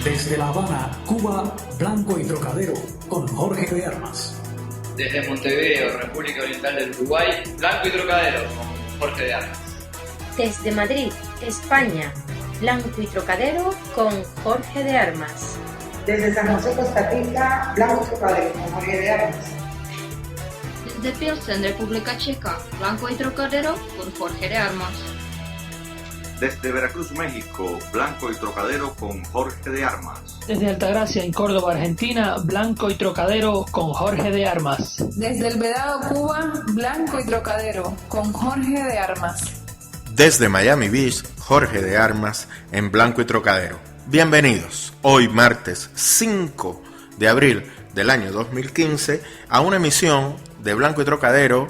Desde La Habana, Cuba, Blanco y Trocadero, con Jorge de Armas. Desde Montevideo, República Oriental del Uruguay, Blanco y Trocadero, con Jorge de Armas. Desde Madrid, España, Blanco y Trocadero, con Jorge de Armas. Desde San José, Costa Rica, Blanco y Trocadero, con Jorge de Armas. Desde Pilsen, República Checa, Blanco y Trocadero, con Jorge de Armas. Desde Veracruz, México, Blanco y Trocadero con Jorge de Armas. Desde Altagracia, en Córdoba, Argentina, Blanco y Trocadero con Jorge de Armas. Desde El Vedado, Cuba, Blanco y Trocadero con Jorge de Armas. Desde Miami Beach, Jorge de Armas en Blanco y Trocadero. Bienvenidos, hoy martes 5 de abril del año 2015, a una emisión de Blanco y Trocadero,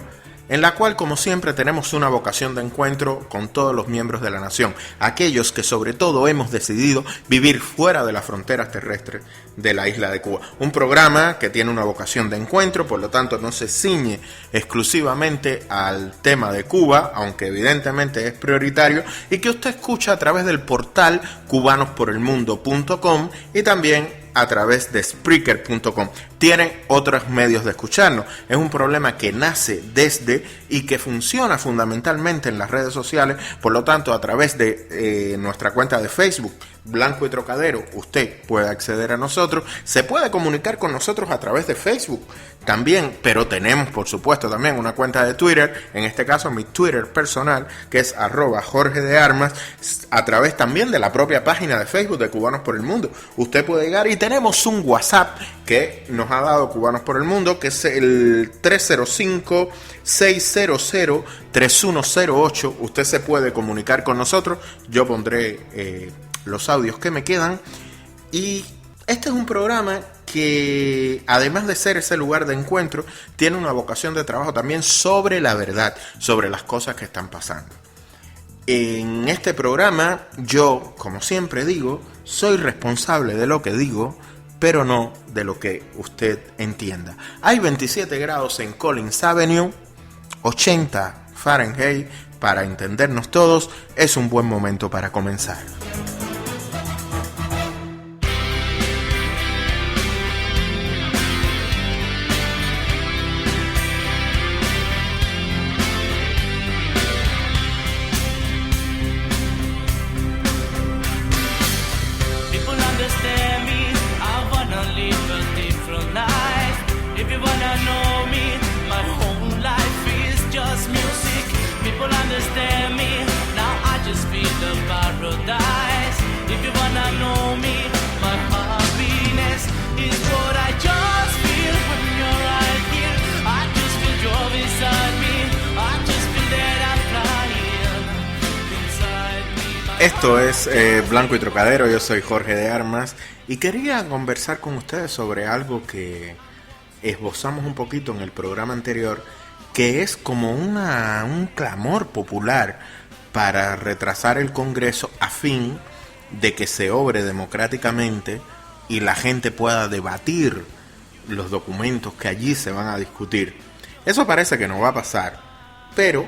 en la cual, como siempre, tenemos una vocación de encuentro con todos los miembros de la nación, aquellos que sobre todo hemos decidido vivir fuera de las fronteras terrestres de la isla de Cuba. Un programa que tiene una vocación de encuentro, por lo tanto no se ciñe exclusivamente al tema de Cuba, aunque evidentemente es prioritario, y que usted escucha a través del portal cubanosporelmundo.com y también a través de Spreaker.com. Tienen otros medios de escucharnos. Es un problema que nace desde y que funciona fundamentalmente en las redes sociales. Por lo tanto, a través de nuestra cuenta de Facebook, Blanco y Trocadero, usted puede acceder a nosotros. Se puede comunicar con nosotros a través de Facebook también, pero tenemos, por supuesto, también una cuenta de Twitter, en este caso mi Twitter personal, que es @Jorge de Armas, a través también de la propia página de Facebook de Cubanos por el Mundo. Usted puede llegar, y tenemos un WhatsApp que nos ha dado Cubanos por el Mundo, que es el 305-600-3108. Usted se puede comunicar con nosotros. Yo pondré los audios que me quedan. Y este es un programa que, además de ser ese lugar de encuentro, tiene una vocación de trabajo también sobre la verdad, sobre las cosas que están pasando. En este programa, yo, como siempre digo, soy responsable de lo que digo, pero no de lo que usted entienda. Hay 27 grados en Collins Avenue, 80 Fahrenheit, para entendernos todos. Es un buen momento para comenzar. Esto es Blanco y Trocadero, yo soy Jorge de Armas y quería conversar con ustedes sobre algo que esbozamos un poquito en el programa anterior, que es como un clamor popular para retrasar el Congreso a fin de que se obre democráticamente y la gente pueda debatir los documentos que allí se van a discutir. Eso parece que no va a pasar, pero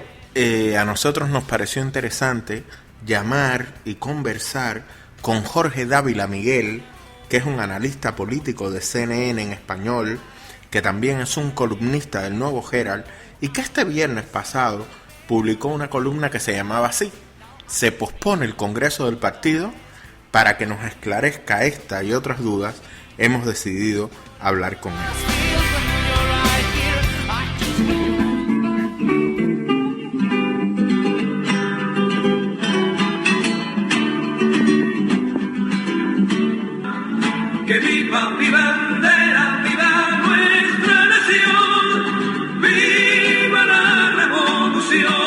a nosotros nos pareció interesante llamar y conversar con Jorge Dávila Miguel, que es un analista político de CNN en español, que también es un columnista del Nuevo Herald, y que este viernes pasado publicó una columna que se llamaba así: se pospone el Congreso del partido. Para que nos esclarezca esta y otras dudas, hemos decidido hablar con él. Que viva mi bandera, viva nuestra nación, viva la revolución.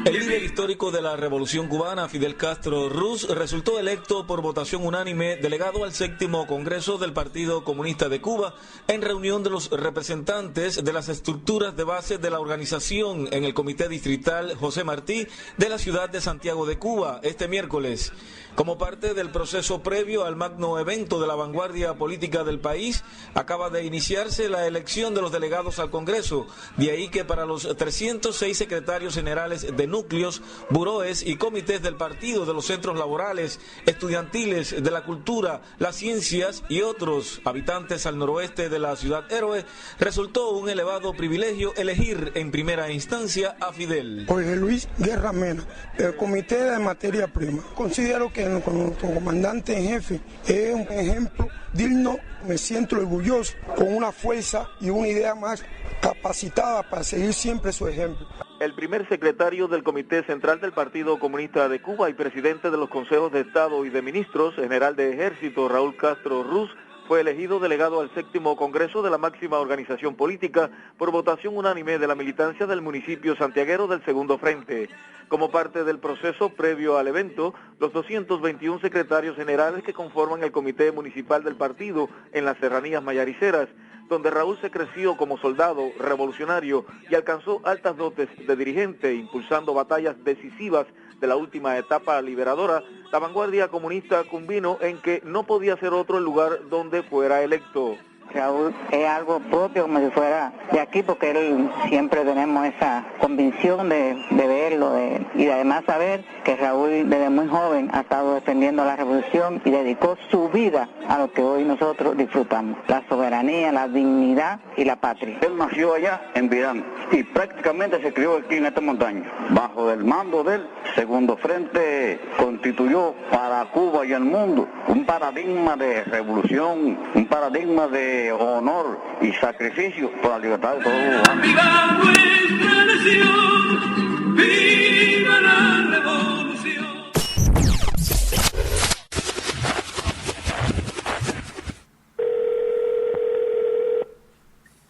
El líder histórico de la Revolución Cubana, Fidel Castro Ruz, resultó electo por votación unánime delegado al 7º Congreso del Partido Comunista de Cuba, en reunión de los representantes de las estructuras de base de la organización en el Comité Distrital José Martí de la ciudad de Santiago de Cuba este miércoles. Como parte del proceso previo al magno evento de la vanguardia política del país, acaba de iniciarse la elección de los delegados al Congreso. De ahí que para los 306 secretarios generales de núcleos buróes y comités del partido, de los centros laborales, estudiantiles, de la cultura, las ciencias y otros habitantes al noroeste de la ciudad héroe, resultó un elevado privilegio elegir en primera instancia a Fidel. Jorge Luis Guerra Mena, del Comité de Materia Prima. Considero que nuestro comandante en jefe es un ejemplo digno, me siento orgulloso, con una fuerza y una idea más capacitada para seguir siempre su ejemplo. El primer secretario del Comité Central del Partido Comunista de Cuba y presidente de los Consejos de Estado y de Ministros, general de Ejército Raúl Castro Ruz, fue elegido delegado al 7º Congreso de la máxima organización política por votación unánime de la militancia del municipio santiaguero del Segundo Frente. Como parte del proceso previo al evento, los 221 secretarios generales que conforman el Comité Municipal del Partido en las Serranías Mayariceras, donde Raúl se creció como soldado revolucionario y alcanzó altas dotes de dirigente, impulsando batallas decisivas de la última etapa liberadora, la vanguardia comunista convino en que no podía ser otro el lugar donde fuera electo. Raúl es algo propio, como si fuera de aquí, porque él siempre tenemos esa convicción de verlo y además saber que Raúl desde muy joven ha estado defendiendo la revolución y dedicó su vida a lo que hoy nosotros disfrutamos, la soberanía, la dignidad y la patria. Él nació allá en Vidán y prácticamente se crió aquí en esta montaña. Bajo el mando del Segundo Frente constituyó para Cuba y el mundo un paradigma de revolución, un paradigma de honor y sacrificio por la libertad de todos. ¡Viva nuestra nación! ¡Viva la revolución!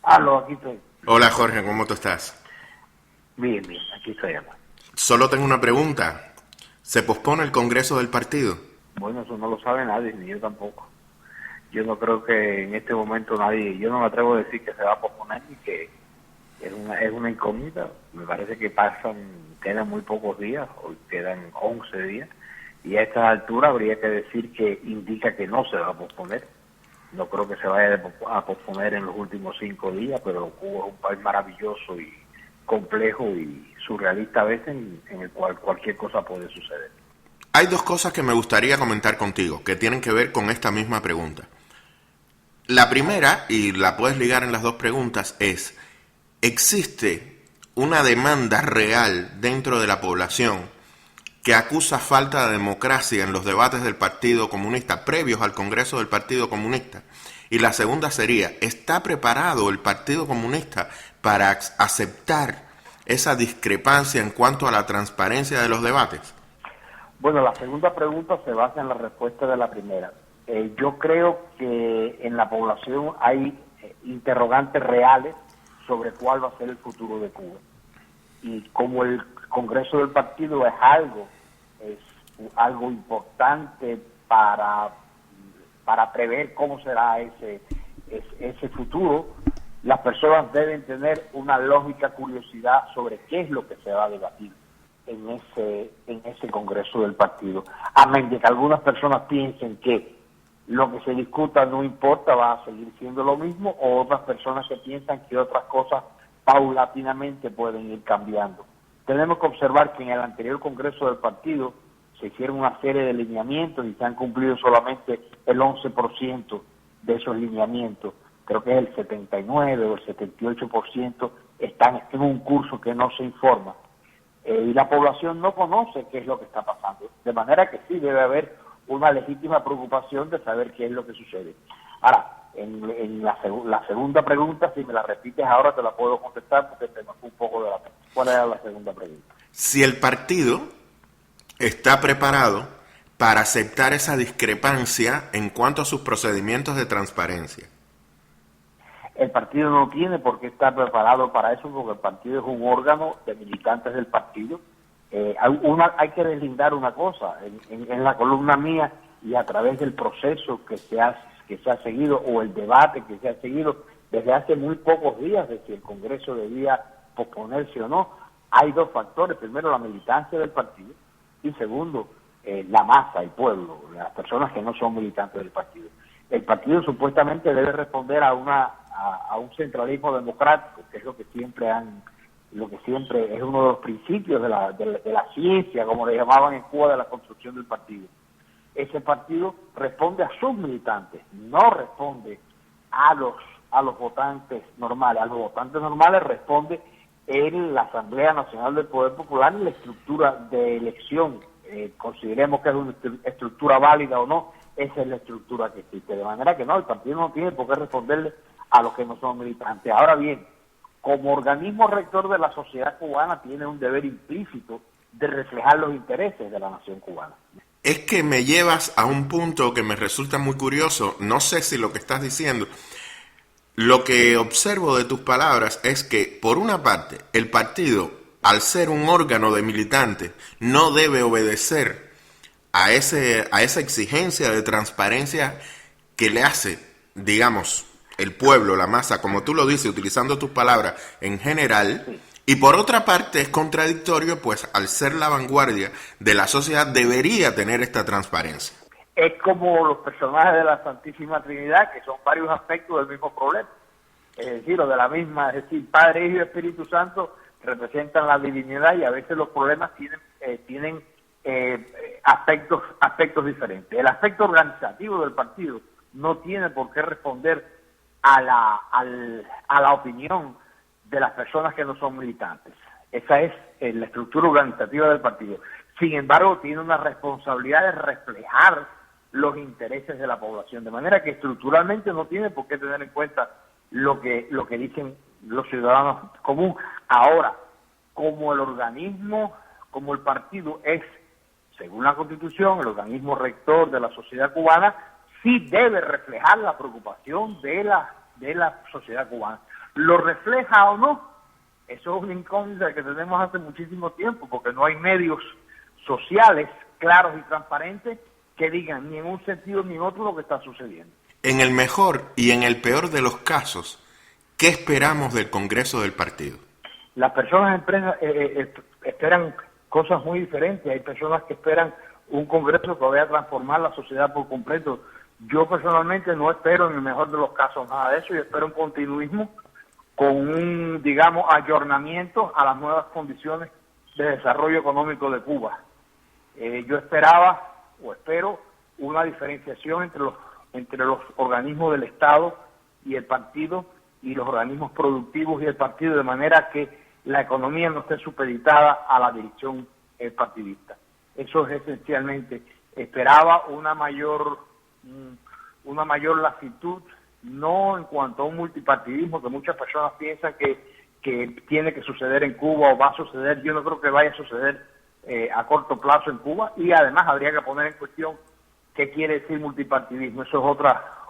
Aló, aquí estoy. Hola Jorge, ¿cómo tú estás? Bien, aquí estoy. Solo tengo una pregunta. ¿Se pospone el Congreso del partido? Bueno, eso no lo sabe nadie, ni yo tampoco. Yo no creo que en este momento nadie, yo no me atrevo a decir que se va a posponer ni que es una incógnita. Me parece que quedan muy pocos días, hoy quedan 11 días, y a esta altura habría que decir que indica que no se va a posponer. No creo que se vaya a posponer en los últimos 5 días, pero Cuba es un país maravilloso y complejo y surrealista a veces, en el cual cualquier cosa puede suceder. Hay dos cosas que me gustaría comentar contigo, que tienen que ver con esta misma pregunta. La primera, y la puedes ligar en las dos preguntas, es: ¿existe una demanda real dentro de la población que acusa falta de democracia en los debates del Partido Comunista previos al Congreso del Partido Comunista? Y la segunda sería: ¿está preparado el Partido Comunista para aceptar esa discrepancia en cuanto a la transparencia de los debates? Bueno, la segunda pregunta se basa en la respuesta de la primera. Yo creo que en la población hay interrogantes reales sobre cuál va a ser el futuro de Cuba. Y como el Congreso del Partido es algo importante para prever cómo será ese futuro, las personas deben tener una lógica curiosidad sobre qué es lo que se va a debatir en ese Congreso del Partido. A menos de que algunas personas piensen que lo que se discuta no importa, va a seguir siendo lo mismo, o otras personas que piensan que otras cosas paulatinamente pueden ir cambiando. Tenemos que observar que en el anterior Congreso del Partido se hicieron una serie de lineamientos y se han cumplido solamente el 11% de esos lineamientos. Creo que el 79 o el 78% están en un curso que no se informa. Y la población no conoce qué es lo que está pasando. De manera que sí debe haber una legítima preocupación de saber qué es lo que sucede. Ahora, en la segunda pregunta, si me la repites ahora te la puedo contestar porque te me fue un poco de la mente. ¿Cuál era la segunda pregunta? Si el partido está preparado para aceptar esa discrepancia en cuanto a sus procedimientos de transparencia. El partido no tiene por qué estar preparado para eso, porque el partido es un órgano de militantes del partido. Hay que deslindar una cosa, en la columna mía y a través del proceso que se ha seguido, o el debate que se ha seguido desde hace muy pocos días de si el Congreso debía posponerse o no, hay dos factores: primero, la militancia del partido, y segundo, la masa, el pueblo, las personas que no son militantes del partido. El partido supuestamente debe responder a un centralismo democrático, que es lo que siempre han lo que siempre es uno de los principios de la ciencia, como le llamaban en Cuba, de la construcción del partido. Ese partido responde a sus militantes, no responde a los votantes normales. A los votantes normales responde en la Asamblea Nacional del Poder Popular y la estructura de elección. Consideremos que es una estructura válida o no, esa es la estructura que existe. De manera que no, el partido no tiene por qué responderle a los que no son militantes. Ahora bien, como organismo rector de la sociedad cubana, tiene un deber implícito de reflejar los intereses de la nación cubana. Es que me llevas a un punto que me resulta muy curioso. No sé si lo que estás diciendo, lo que observo de tus palabras es que, por una parte, el partido, al ser un órgano de militantes, no debe obedecer a esa exigencia de transparencia que le hace, digamos, el pueblo, la masa, como tú lo dices, utilizando tus palabras en general. Sí. Y por otra parte es contradictorio, pues al ser la vanguardia de la sociedad debería tener esta transparencia. Es como los personajes de la Santísima Trinidad, que son varios aspectos del mismo problema. Es decir, o de la misma, es decir, Padre, Hijo y Espíritu Santo representan la divinidad y a veces los problemas tienen aspectos diferentes. El aspecto organizativo del partido no tiene por qué responder a la opinión de las personas que no son militantes. Esa es la estructura organizativa del partido. Sin embargo, tiene una responsabilidad de reflejar los intereses de la población, de manera que estructuralmente no tiene por qué tener en cuenta lo que dicen los ciudadanos comunes. Ahora, como el organismo, como el partido es, según la Constitución, el organismo rector de la sociedad cubana, sí debe reflejar la preocupación de la sociedad cubana. ¿Lo refleja o no? Eso es una incógnita que tenemos hace muchísimo tiempo, porque no hay medios sociales claros y transparentes que digan ni en un sentido ni en otro lo que está sucediendo. En el mejor y en el peor de los casos, ¿qué esperamos del Congreso del partido? Las personas esperan cosas muy diferentes. Hay personas que esperan un Congreso que vaya a transformar la sociedad por completo. Yo personalmente no espero en el mejor de los casos nada de eso. Yo espero un continuismo con un, digamos, ayornamiento a las nuevas condiciones de desarrollo económico de Cuba. Yo esperaba o espero una diferenciación entre los organismos del Estado y el partido y los organismos productivos y el partido, de manera que la economía no esté supeditada a la dirección partidista. Eso es esencialmente. Esperaba una mayor latitud, no en cuanto a un multipartidismo que muchas personas piensan que tiene que suceder en Cuba o va a suceder. Yo no creo que vaya a suceder a corto plazo en Cuba, y además habría que poner en cuestión qué quiere decir multipartidismo. Eso es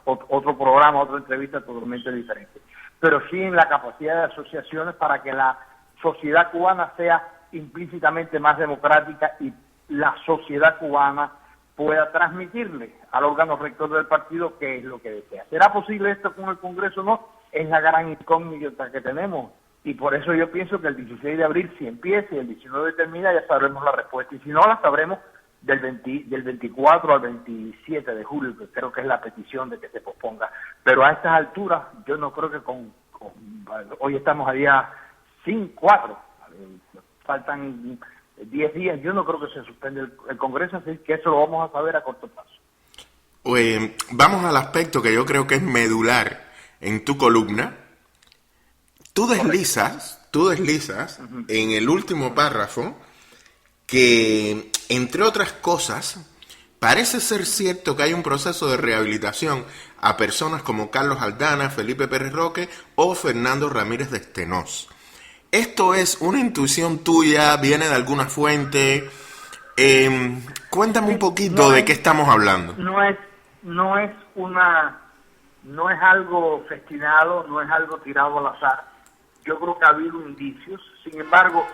otro programa, otra entrevista totalmente diferente. Pero sí en la capacidad de asociaciones para que la sociedad cubana sea implícitamente más democrática y la sociedad cubana pueda transmitirle al órgano rector del partido qué es lo que desea. ¿Será posible esto con el Congreso o no? Es la gran incógnita que tenemos, y por eso yo pienso que el 16 de abril, si empieza y el 19 termina, ya sabremos la respuesta, y si no, la sabremos del 24 al 27 de julio, que creo que es la petición de que se posponga. Pero a estas alturas, yo no creo que hoy estamos a día 4, faltan 10 días, yo no creo que se suspende el Congreso, así que eso lo vamos a saber a corto plazo. Vamos al aspecto que yo creo que es medular en tu columna. Tú deslizas en el último párrafo que, entre otras cosas, parece ser cierto que hay un proceso de rehabilitación a personas como Carlos Aldana, Felipe Pérez Roque o Fernando Ramírez de Stenós. ¿Esto es una intuición tuya? ¿Viene de alguna fuente? Cuéntame un poquito de qué estamos hablando. No es algo festinado, no es algo tirado al azar. Yo creo que ha habido indicios. Sin embargo,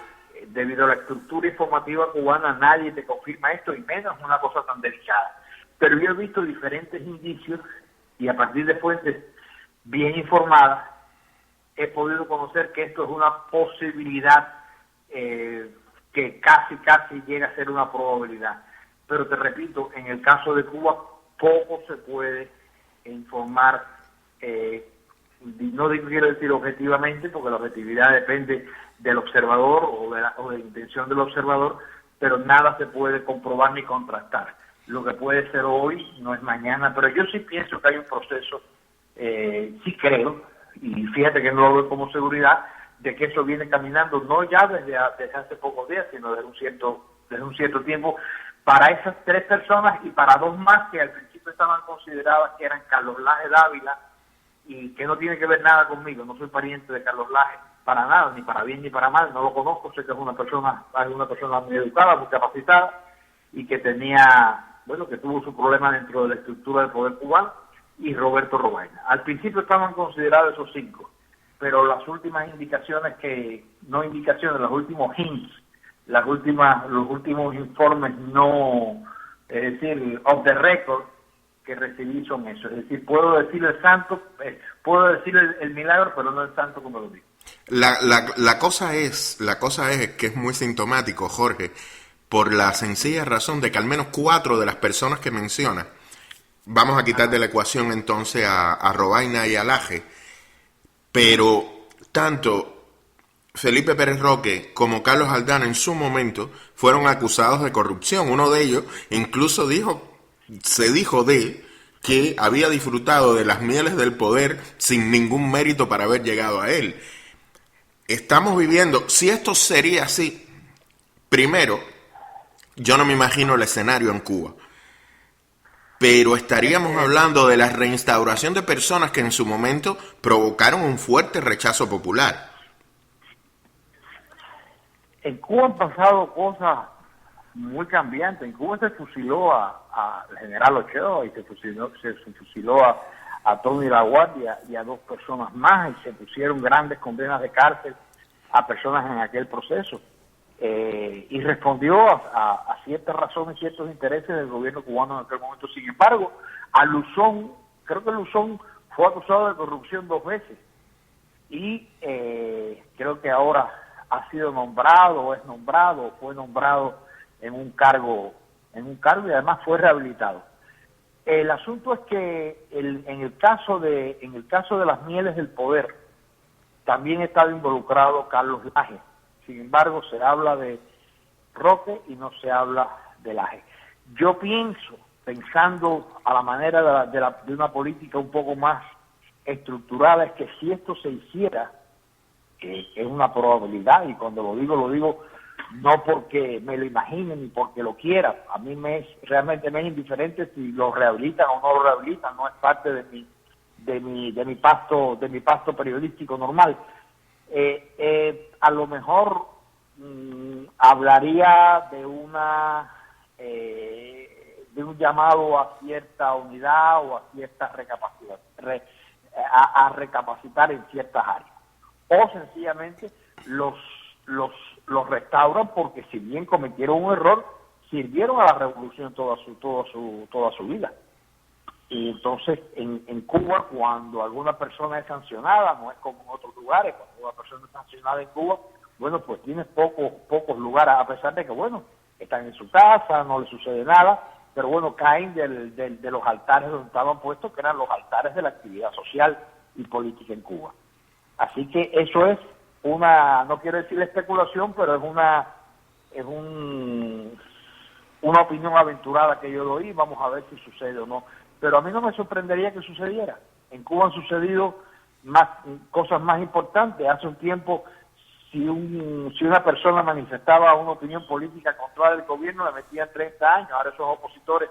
debido a la estructura informativa cubana, nadie te confirma esto, y menos una cosa tan delicada. Pero yo he visto diferentes indicios, y a partir de fuentes bien informadas, he podido conocer que esto es una posibilidad que casi llega a ser una probabilidad. Pero te repito, en el caso de Cuba, poco se puede informar, no quiero decir objetivamente, porque la objetividad depende del observador o de la intención del observador, pero nada se puede comprobar ni contrastar. Lo que puede ser hoy no es mañana, pero yo sí pienso que hay un proceso, sí creo, y fíjate que no lo veo como seguridad, de que eso viene caminando no ya desde hace pocos días, sino desde un cierto tiempo, para esas 3 personas y para 2 más que al principio estaban consideradas, que eran Carlos Laje Dávila, y que no tiene que ver nada conmigo. No soy pariente de Carlos Laje para nada, ni para bien ni para mal, no lo conozco, sé que es una persona muy educada, muy capacitada, y que que tuvo su problema dentro de la estructura del poder cubano, y Roberto Robaina. Al principio estaban considerados esos 5, pero las últimas indicaciones los últimos hints, los últimos informes no, es decir, off the record, que recibí son eso. Es decir, puedo decir el santo, puedo decir el milagro, pero no el santo como lo digo. La cosa es que es muy sintomático, Jorge, por la sencilla razón de que al menos 4 de las personas que menciona, vamos a quitar de la ecuación entonces a Robaina y a Laje, pero tanto Felipe Pérez Roque como Carlos Aldana en su momento fueron acusados de corrupción. Uno de ellos incluso se dijo de él que había disfrutado de las mieles del poder sin ningún mérito para haber llegado a él. Estamos viviendo, si esto sería así, primero, yo no me imagino el escenario en Cuba, pero estaríamos hablando de la reinstauración de personas que en su momento provocaron un fuerte rechazo popular. En Cuba han pasado cosas muy cambiantes. En Cuba se fusiló al general Ochoa y se fusiló a Tony LaGuardia y a 2 personas más, y se pusieron grandes condenas de cárcel a personas en aquel proceso. Y respondió a ciertas razones, ciertos intereses del gobierno cubano en aquel momento. Sin embargo, a Luzón, creo que Luzón fue acusado de corrupción 2 veces, y creo que ahora ha sido nombrado o es nombrado o fue nombrado en un cargo y además fue rehabilitado. El asunto es que en el caso de las mieles del poder también ha estado involucrado Carlos Laje. Sin embargo, se habla de Roque y no se habla de Laje. Yo pensando a la manera de una política un poco más estructurada, es que si esto se hiciera, es una probabilidad, y cuando lo digo no porque me lo imagine ni porque lo quiera. A mí realmente me es indiferente si lo rehabilitan o no lo rehabilitan, no es parte de mi pasto periodístico normal. A lo mejor hablaría de un llamado a cierta unidad o a cierta recapacitar en ciertas áreas, o sencillamente los restauran, porque si bien cometieron un error, sirvieron a la revolución toda su vida. Y entonces en Cuba, cuando alguna persona es sancionada, no es como en otros lugares, cuando una persona es sancionada en Cuba, bueno, pues tiene pocos lugares, a pesar de que, bueno, están en su casa, no les sucede nada, pero bueno, caen de los altares donde estaban puestos, que eran los altares de la actividad social y política en Cuba. Así que eso es no quiero decir especulación, pero es una opinión aventurada que yo doy. Vamos a ver si sucede o no. Pero a mí no me sorprendería que sucediera. En Cuba han sucedido cosas más importantes. Hace un tiempo, si una persona manifestaba una opinión política contraria al gobierno, le metían 30 años. Ahora esos opositores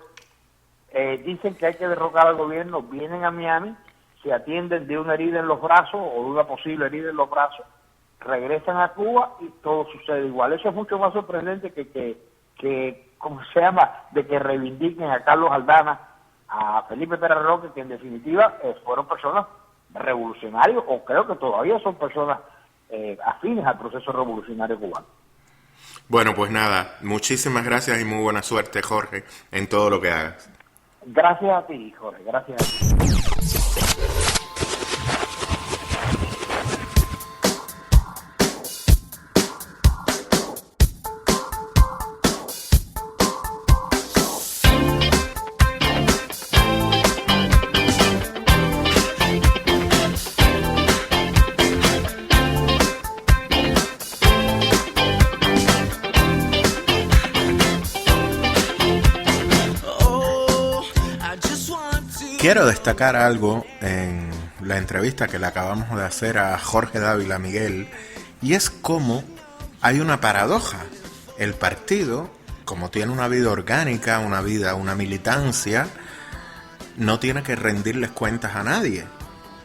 dicen que hay que derrocar al gobierno, vienen a Miami, se atienden de una herida en los brazos o de una posible herida en los brazos, regresan a Cuba y todo sucede igual. Eso es mucho más sorprendente que ¿cómo se llama?, de que reivindiquen a Carlos Aldana, a Felipe Pérez Roque, que en definitiva fueron personas revolucionarias, o creo que todavía son personas afines al proceso revolucionario cubano. Bueno, pues nada, muchísimas gracias y muy buena suerte, Jorge, en todo lo que hagas. Gracias a ti, Jorge, gracias a ti. Quiero destacar algo en la entrevista que le acabamos de hacer a Jorge Dávila Miguel, y es cómo hay una paradoja. El partido, como tiene una vida orgánica, una militancia, no tiene que rendirles cuentas a nadie.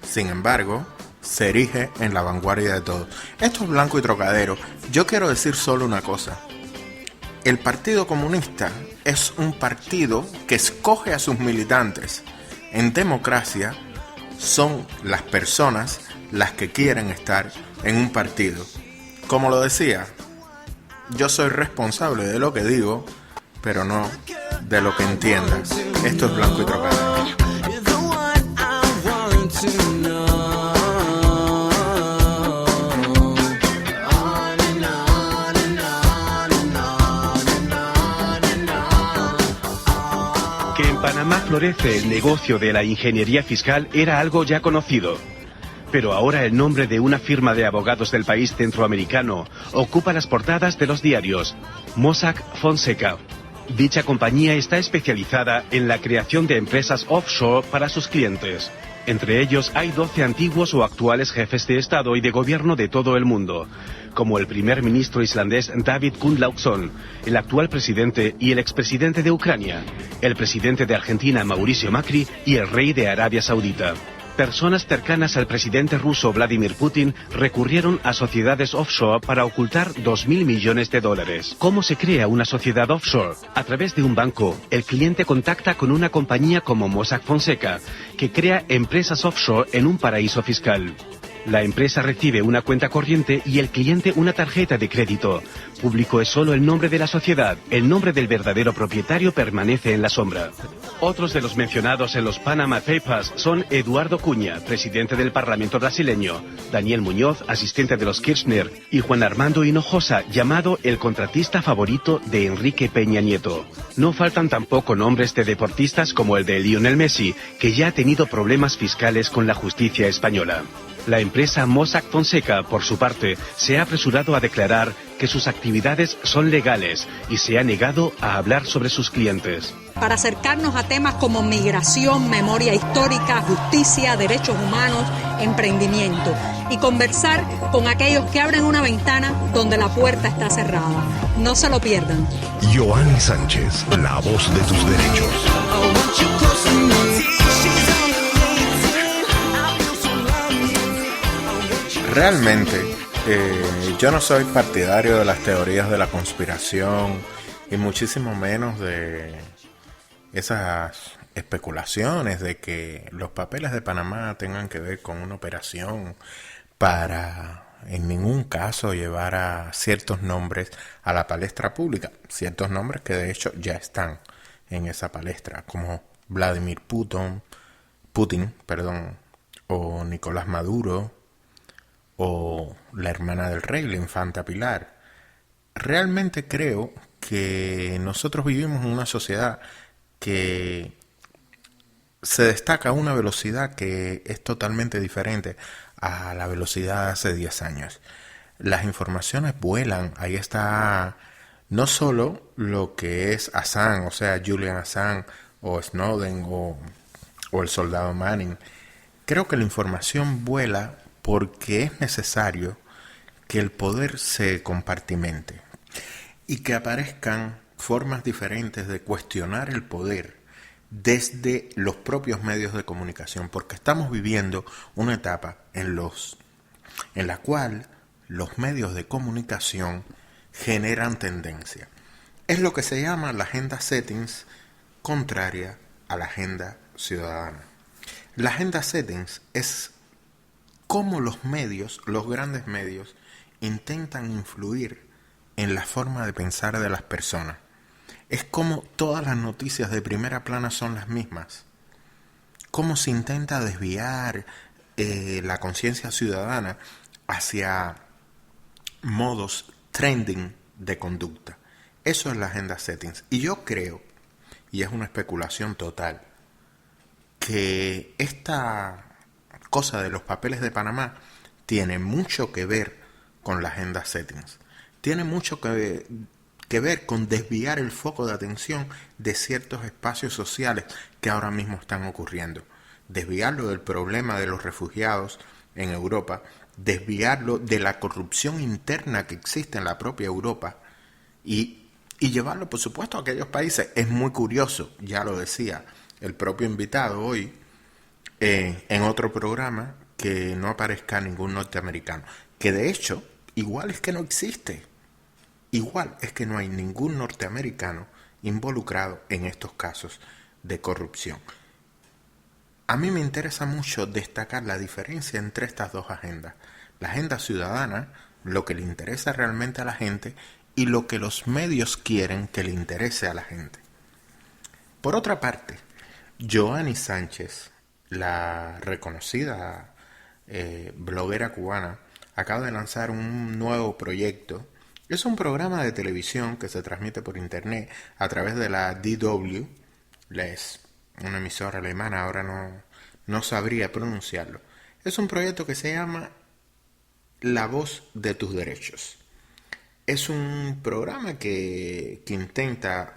Sin embargo, se erige en la vanguardia de todo. Esto es Blanco y Trocadero. Yo quiero decir solo una cosa. El Partido Comunista es un partido que escoge a sus militantes. En democracia son las personas las que quieren estar en un partido. Como lo decía, yo soy responsable de lo que digo, pero no de lo que entiendas. Esto es Blanco y Trocadero. Que en Panamá florece el negocio de la ingeniería fiscal era algo ya conocido. Pero ahora el nombre de una firma de abogados del país centroamericano ocupa las portadas de los diarios: Mossack Fonseca. Dicha compañía está especializada en la creación de empresas offshore para sus clientes. Entre ellos hay 12 antiguos o actuales jefes de Estado y de gobierno de todo el mundo, como el primer ministro islandés David Gunnlaugsson, el actual presidente y el expresidente de Ucrania, el presidente de Argentina Mauricio Macri y el rey de Arabia Saudita. Personas cercanas al presidente ruso Vladimir Putin recurrieron a sociedades offshore para ocultar $2.000 millones. ¿Cómo se crea una sociedad offshore? A través de un banco, el cliente contacta con una compañía como Mossack Fonseca, que crea empresas offshore en un paraíso fiscal. La empresa recibe una cuenta corriente y el cliente una tarjeta de crédito. Público es solo el nombre de la sociedad, el nombre del verdadero propietario permanece en la sombra. Otros de los mencionados en los Panama Papers son Eduardo Cunha, presidente del Parlamento brasileño, Daniel Muñoz, asistente de los Kirchner, y Juan Armando Hinojosa, llamado el contratista favorito de Enrique Peña Nieto. No faltan tampoco nombres de deportistas como el de Lionel Messi, que ya ha tenido problemas fiscales con la justicia española. La empresa Mossack Fonseca, por su parte, se ha apresurado a declarar que sus actividades son legales y se ha negado a hablar sobre sus clientes. Para acercarnos a temas como migración, memoria histórica, justicia, derechos humanos, emprendimiento y conversar con aquellos que abren una ventana donde la puerta está cerrada. No se lo pierdan. Joanny Sánchez, la voz de tus derechos. Realmente, yo no soy partidario de las teorías de la conspiración y muchísimo menos de esas especulaciones de que los papeles de Panamá tengan que ver con una operación para en ningún caso llevar a ciertos nombres a la palestra pública, ciertos nombres que de hecho ya están en esa palestra, como Vladimir Putin, o Nicolás Maduro, o la hermana del rey, la infanta Pilar. Realmente creo que nosotros vivimos en una sociedad que se destaca a una velocidad que es totalmente diferente a la velocidad de hace 10 años. Las informaciones vuelan, ahí está no solo lo que es Assange, o sea, Julian Assange, o Snowden, o el soldado Manning. Creo que la información vuela porque es necesario que el poder se compartimente y que aparezcan formas diferentes de cuestionar el poder desde los propios medios de comunicación, porque estamos viviendo una etapa en la cual los medios de comunicación generan tendencia. Es lo que se llama la agenda settings contraria a la agenda ciudadana. La agenda settings es cómo los medios, los grandes medios, intentan influir en la forma de pensar de las personas. Es como todas las noticias de primera plana son las mismas. Cómo se intenta desviar la conciencia ciudadana hacia modos trending de conducta. Eso es la agenda settings. Y yo creo, y es una especulación total, que esta cosa de los papeles de Panamá tiene mucho que ver con la agenda settings. Tiene mucho que que ver con desviar el foco de atención de ciertos espacios sociales que ahora mismo están ocurriendo. Desviarlo del problema de los refugiados en Europa, desviarlo de la corrupción interna que existe en la propia Europa y llevarlo, por supuesto, a aquellos países. Es muy curioso, ya lo decía el propio invitado hoy en otro programa, que no aparezca ningún norteamericano, que de hecho igual es que no existe, igual es que no hay ningún norteamericano involucrado en estos casos de corrupción. A mí me interesa mucho destacar la diferencia entre estas dos agendas. La agenda ciudadana, lo que le interesa realmente a la gente, y lo que los medios quieren que le interese a la gente. Por otra parte, Yoani Sánchez, la reconocida bloguera cubana, acaba de lanzar un nuevo proyecto. Es un programa de televisión que se transmite por internet a través de la DW, es una emisora alemana, ahora no sabría pronunciarlo. Es un proyecto que se llama La Voz de tus Derechos. Es un programa que intenta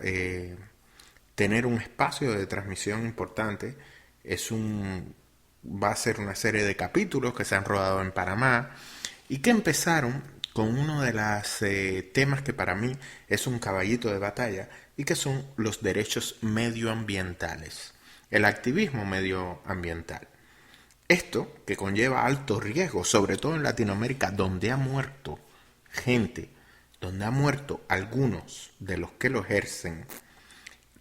tener un espacio de transmisión importante. Va a ser una serie de capítulos que se han rodado en Panamá y que empezaron con uno de los temas que para mí es un caballito de batalla y que son los derechos medioambientales, el activismo medioambiental. Esto que conlleva alto riesgo, sobre todo en Latinoamérica, donde ha muerto gente, donde ha muerto algunos de los que lo ejercen,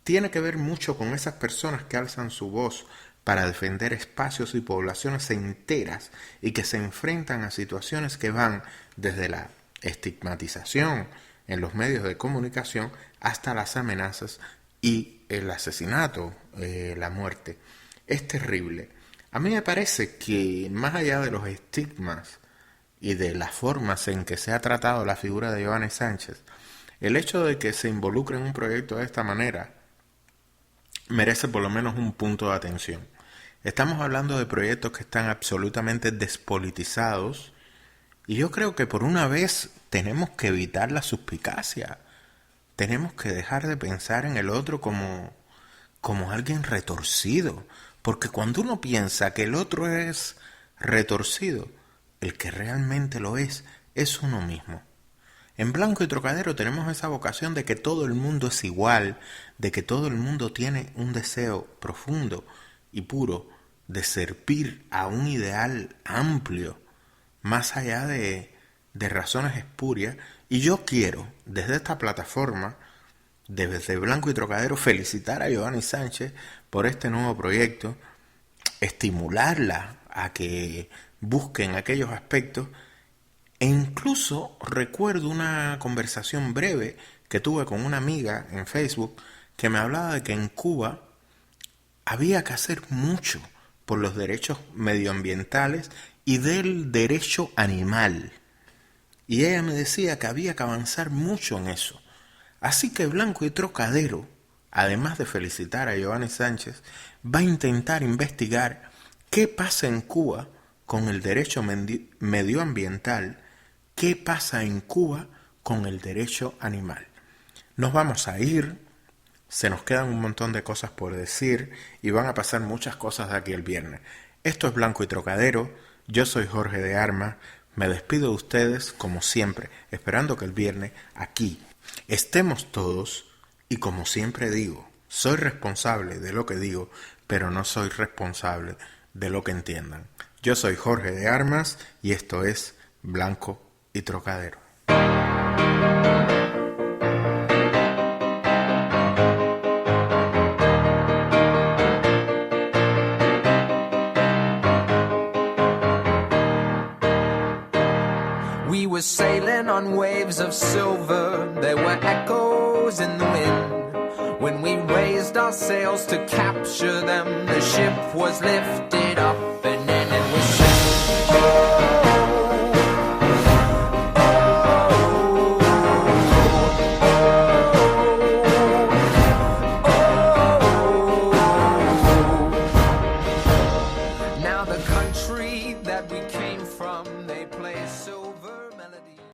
tiene que ver mucho con esas personas que alzan su voz para defender espacios y poblaciones enteras y que se enfrentan a situaciones que van desde la estigmatización en los medios de comunicación hasta las amenazas y el asesinato, la muerte. Es terrible. A mí me parece que más allá de los estigmas y de las formas en que se ha tratado la figura de Yoani Sánchez, el hecho de que se involucre en un proyecto de esta manera merece por lo menos un punto de atención. Estamos hablando de proyectos que están absolutamente despolitizados y yo creo que por una vez tenemos que evitar la suspicacia. Tenemos que dejar de pensar en el otro como alguien retorcido, porque cuando uno piensa que el otro es retorcido, el que realmente lo es uno mismo. En Blanco y Trocadero tenemos esa vocación de que todo el mundo es igual, de que todo el mundo tiene un deseo profundo y puro de servir a un ideal amplio, más allá de razones espurias. Y yo quiero, desde esta plataforma, desde Blanco y Trocadero, felicitar a Yoani Sánchez por este nuevo proyecto, estimularla a que busquen aquellos aspectos. E incluso recuerdo una conversación breve que tuve con una amiga en Facebook que me hablaba de que en Cuba había que hacer mucho por los derechos medioambientales y del derecho animal. Y ella me decía que había que avanzar mucho en eso. Así que Blanco y Trocadero, además de felicitar a Yoani Sánchez, va a intentar investigar qué pasa en Cuba con el derecho medioambiental, qué pasa en Cuba con el derecho animal. Nos vamos a ir, se nos quedan un montón de cosas por decir y van a pasar muchas cosas de aquí el viernes. Esto es Blanco y Trocadero, yo soy Jorge de Armas, me despido de ustedes como siempre, esperando que el viernes aquí estemos todos y como siempre digo, soy responsable de lo que digo, pero no soy responsable de lo que entiendan. Yo soy Jorge de Armas y esto es Blanco y Trocadero. We were sailing on waves of silver, there were echoes in the wind. When we raised our sails to capture them, the ship was lifted up